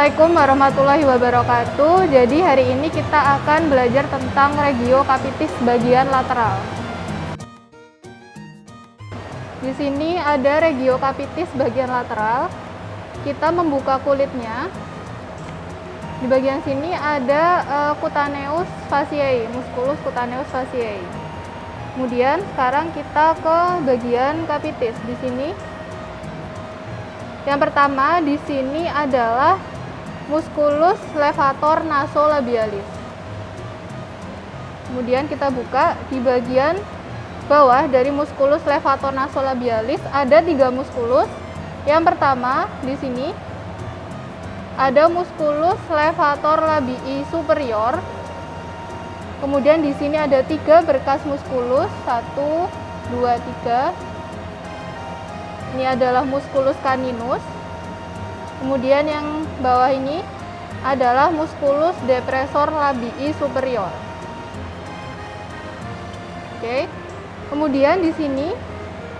Assalamualaikum warahmatullahi wabarakatuh. Jadi hari ini kita akan belajar tentang regio capitis bagian lateral. Di sini ada regio capitis bagian lateral. Kita membuka kulitnya. Di bagian sini ada cutaneus fasciae, musculus cutaneus fasciae. Kemudian sekarang kita ke bagian capitis. Di sini yang pertama di sini adalah musculus levator nasolabialis. Kemudian kita buka di bagian bawah dari musculus levator nasolabialis ada 3 musculus. Yang pertama di sini ada musculus levator labii superior. Kemudian di sini ada 3 berkas musculus, 1, 2, 3. Ini adalah musculus caninus. Kemudian yang bawah ini adalah musculus depressor labii superior. Oke. Kemudian di sini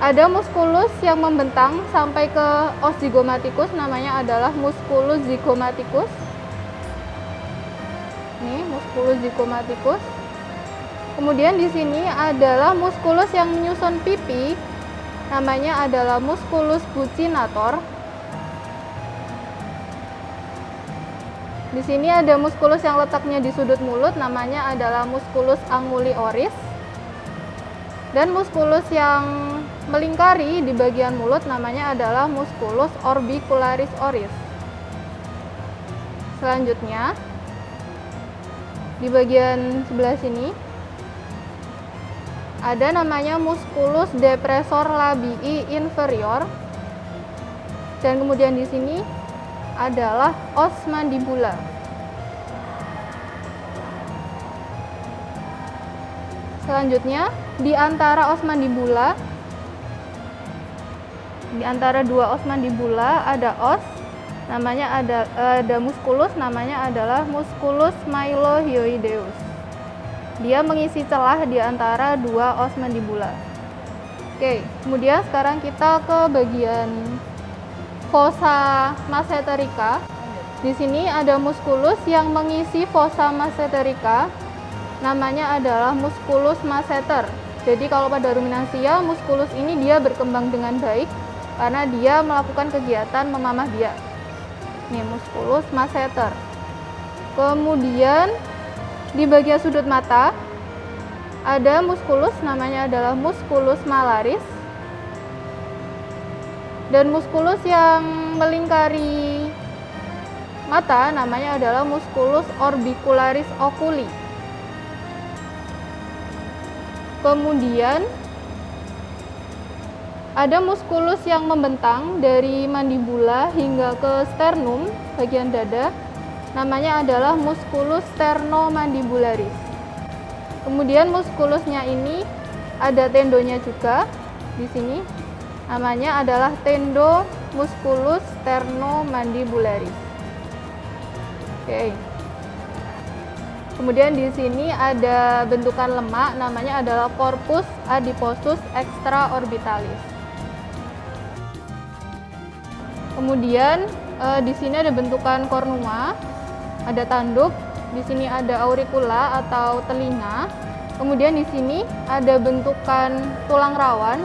ada musculus yang membentang sampai ke os zygomaticus, namanya adalah musculus zygomaticus. Ini musculus zygomaticus. Kemudian di sini adalah musculus yang menyusun pipi, namanya adalah musculus buccinator. Di sini ada musculus yang letaknya di sudut mulut, namanya adalah musculus anguli oris. Dan musculus yang melingkari di bagian mulut, namanya adalah musculus orbicularis oris. Selanjutnya, di bagian sebelah sini ada namanya musculus depressor labii inferior, dan kemudian di sini adalah os mandibula. Selanjutnya, di antara os mandibula, di antara 2 os mandibula ada os, namanya ada musculus, namanya adalah musculus mylohyoideus. Dia mengisi celah di antara 2 os mandibula. Oke, kemudian sekarang kita ke bagian fossa masseterica. Di sini ada musculus yang mengisi fossa masseterica, namanya adalah musculus masseter. Jadi kalau pada ruminansia, musculus ini dia berkembang dengan baik karena dia melakukan kegiatan memamah biak. Ini musculus masseter. Kemudian di bagian sudut mata ada musculus, namanya adalah musculus malaris. Dan musculus yang melingkari mata namanya adalah musculus orbicularis oculi. Kemudian ada musculus yang membentang dari mandibula hingga ke sternum bagian dada, namanya adalah musculus sternomandibularis. Kemudian muskulusnya ini ada tendonya juga di sini, namanya adalah tendo musculus sternomandibularis. Oke. Kemudian di sini ada bentukan lemak, namanya adalah corpus adiposus extraorbitalis. Kemudian di sini ada bentukan kornua, ada tanduk, di sini ada auricula atau telinga. Kemudian di sini ada bentukan tulang rawan,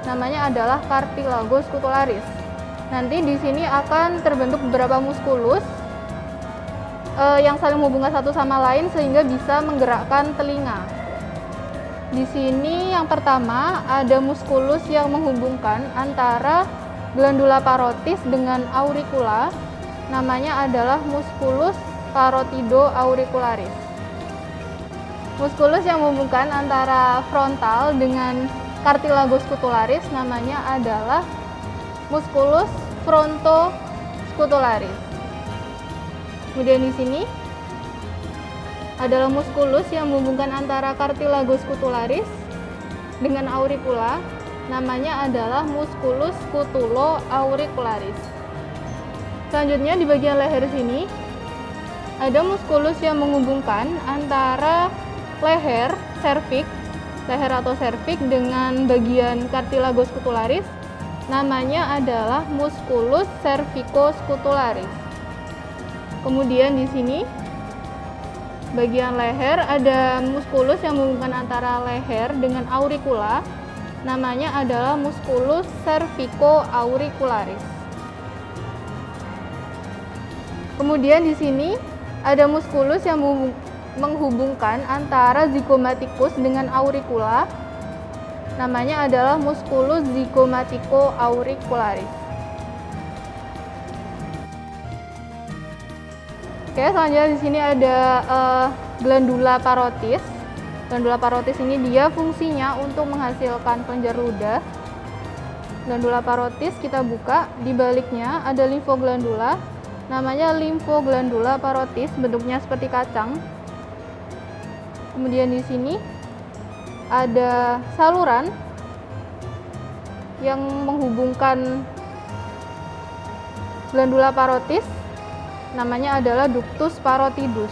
namanya adalah cartilagus scutularis. Nanti di sini akan terbentuk beberapa muskulus yang saling menghubungkan satu sama lain sehingga bisa menggerakkan telinga. Di sini yang pertama ada muskulus yang menghubungkan antara glandula parotis dengan auricula, namanya adalah musculus parotido-auricularis. Musculus yang menghubungkan antara frontal dengan cartilagus scutularis namanya adalah musculus fronto-scutularis. Kemudian di sini adalah musculus yang menghubungkan antara cartilagus scutularis dengan auricula, namanya adalah musculus scutulo-auricularis. Selanjutnya di bagian leher sini ada muskulus yang menghubungkan antara leher, leher atau serviks dengan bagian cartilagus scutularis, namanya adalah musculus cervicoscutularis. Kemudian di sini bagian leher ada muskulus yang menghubungkan antara leher dengan auricula. Namanya adalah musculus cervico-auricularis. Kemudian di sini ada muskulus yang menghubungkan antara zygomaticus dengan auricula. Namanya adalah musculus zygomatico-auricularis. Oke, selanjutnya di sini ada glandula parotis. Glandula parotis ini dia fungsinya untuk menghasilkan kelenjar ludah. Glandula parotis kita buka, di baliknya ada limfoglandula. Namanya limfoglandula parotis, bentuknya seperti kacang. Kemudian di sini ada saluran yang menghubungkan glandula parotis. Namanya adalah ductus parotidus.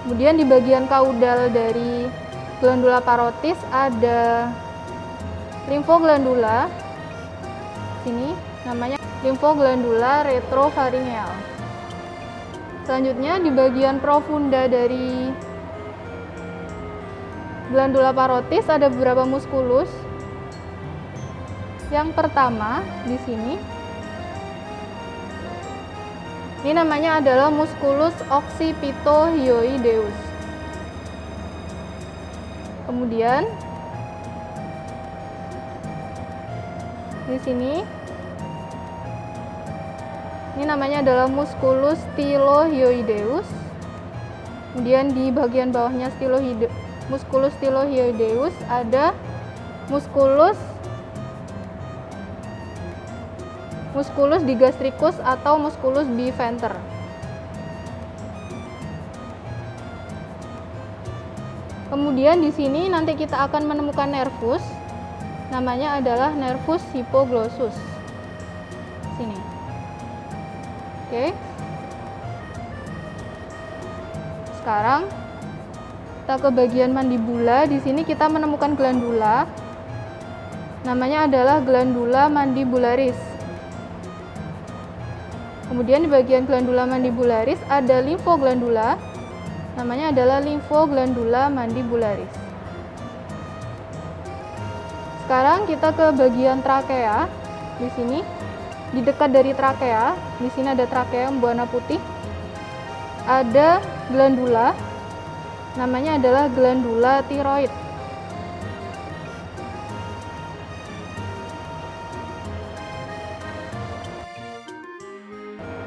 Kemudian di bagian kaudal dari glandula parotis ada limfoglandula. Sini namanya limfoglandula retropharyngeal. Selanjutnya di bagian profunda dari glandula parotis ada beberapa muskulus. Yang pertama di sini ini namanya adalah musculus occipitohyoideus. Kemudian di sini ini namanya adalah musculus stylohyoideus. Kemudian di bagian bawahnya musculus stylohyoideus ada musculus digastricus atau musculus biventer. Kemudian di sini nanti kita akan menemukan nervus. Namanya adalah nervus hypoglossus. Sini. Oke. Sekarang kita ke bagian mandibula. Di sini kita menemukan glandula. Namanya adalah glandula mandibularis. Kemudian di bagian glandula mandibularis ada limfoglandula. Namanya adalah limfoglandula mandibularis. Sekarang kita ke bagian trakea. Di sini, di dekat dari trakea, di sini ada trakea yang berwarna putih. Ada glandula. Namanya adalah glandula tiroid.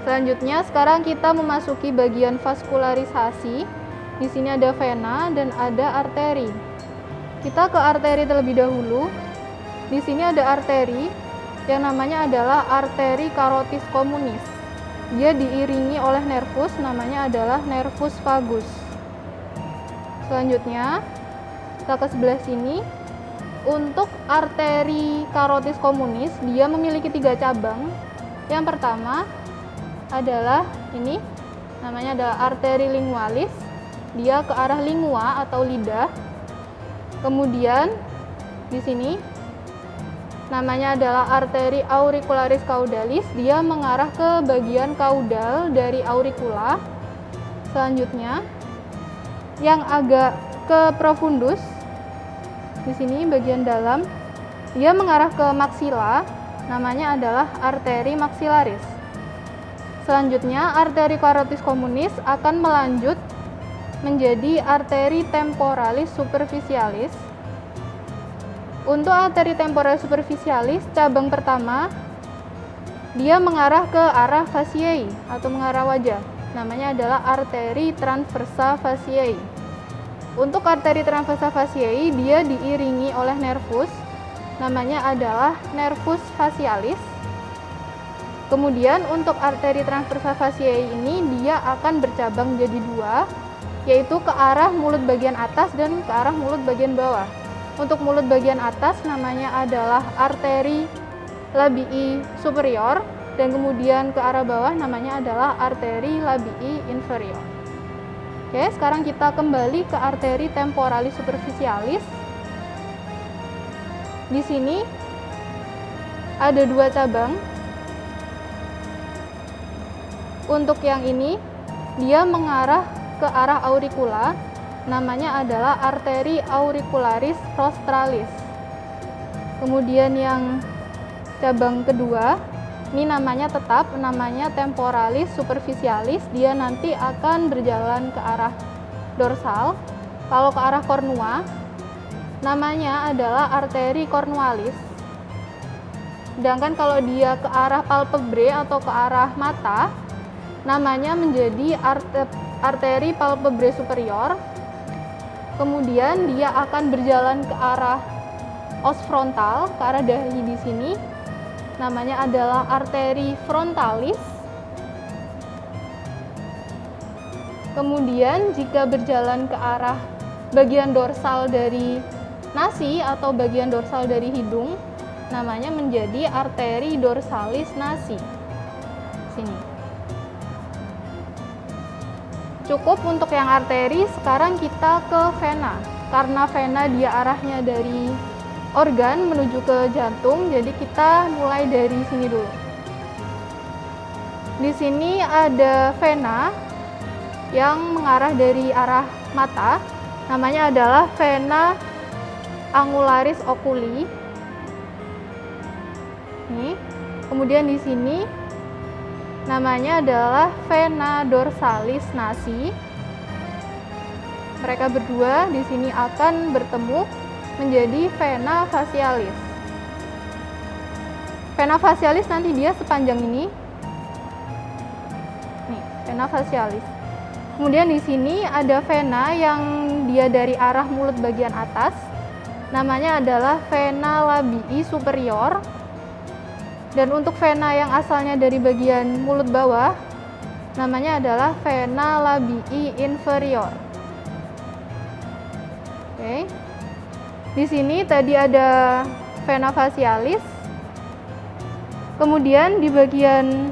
Selanjutnya, sekarang kita memasuki bagian vaskularisasi. Di sini ada vena dan ada arteri. Kita ke arteri terlebih dahulu. Di sini ada arteri yang namanya adalah arteri carotis communis. Dia diiringi oleh nervus, namanya adalah nervus vagus. Selanjutnya, kita ke sebelah sini. Untuk arteri carotis communis, dia memiliki 3 cabang. Yang pertama adalah ini, namanya adalah arteri lingualis. Dia ke arah lingua atau lidah. Kemudian di sini namanya adalah arteri auricularis caudalis. Dia mengarah ke bagian kaudal dari auricula. Selanjutnya yang agak ke profundus, di sini bagian dalam, dia mengarah ke maksila. Namanya adalah arteri maxillaris. Selanjutnya, arteri carotis communis akan melanjut menjadi arteri temporalis superficialis. Untuk arteri temporalis superficialis, cabang pertama, dia mengarah ke arah faciae atau mengarah wajah. Namanya adalah arteri transversa faciae. Untuk arteri transversa faciae, dia diiringi oleh nervus. Namanya adalah nervus facialis. Kemudian untuk arteri transversa faciae ini dia akan bercabang jadi 2, yaitu ke arah mulut bagian atas dan ke arah mulut bagian bawah. Untuk mulut bagian atas namanya adalah arteri labii superior, dan kemudian ke arah bawah namanya adalah arteri labii inferior. Oke, sekarang kita kembali ke arteri temporalis superficialis. Di sini ada 2 cabang. Untuk yang ini, dia mengarah ke arah auricula, namanya adalah arteri auricularis rostralis. Kemudian yang cabang kedua, ini namanya tetap, namanya temporalis superficialis, dia nanti akan berjalan ke arah dorsal. Kalau ke arah kornua, namanya adalah arteri cornualis. Sedangkan kalau dia ke arah palpebrae atau ke arah mata, namanya menjadi arteri palpebrae superior. Kemudian dia akan berjalan ke arah os frontal, ke arah dahi di sini. Namanya adalah arteri frontalis. Kemudian jika berjalan ke arah bagian dorsal dari nasi atau bagian dorsal dari hidung, namanya menjadi arteri dorsalis nasi. Sini. Cukup untuk yang arteri, sekarang kita ke vena. Karena vena dia arahnya dari organ menuju ke jantung, jadi kita mulai dari sini dulu. Di sini ada vena yang mengarah dari arah mata, namanya adalah vena angularis oculi. Nih. Kemudian di sini namanya adalah vena dorsalis nasi. Mereka berdua di sini akan bertemu menjadi vena facialis. Vena facialis nanti dia sepanjang ini. Nih, vena facialis. Kemudian di sini ada vena yang dia dari arah mulut bagian atas. Namanya adalah vena labii superior. Dan untuk vena yang asalnya dari bagian mulut bawah, namanya adalah vena labii inferior. Oke. Di sini tadi ada vena facialis. Kemudian di bagian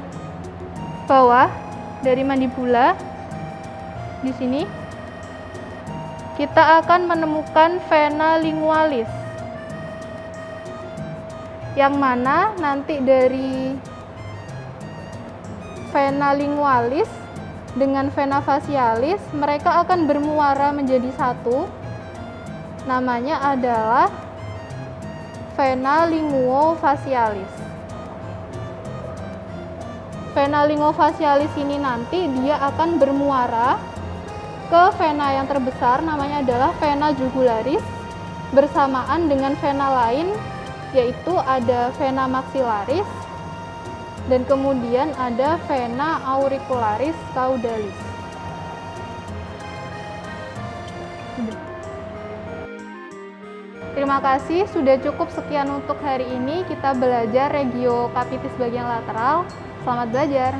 bawah dari mandibula, di sini kita akan menemukan vena lingualis. Yang mana nanti dari vena lingualis dengan vena facialis, mereka akan bermuara menjadi satu. Namanya adalah vena linguofacialis. Vena linguofacialis ini nanti dia akan bermuara ke vena yang terbesar, namanya adalah vena jugularis, bersamaan dengan vena lain, yaitu ada vena maxillaris dan kemudian ada vena auricularis caudalis. Terima kasih, sudah cukup sekian untuk hari ini. Kita belajar regiocapitis bagian lateral. Selamat belajar.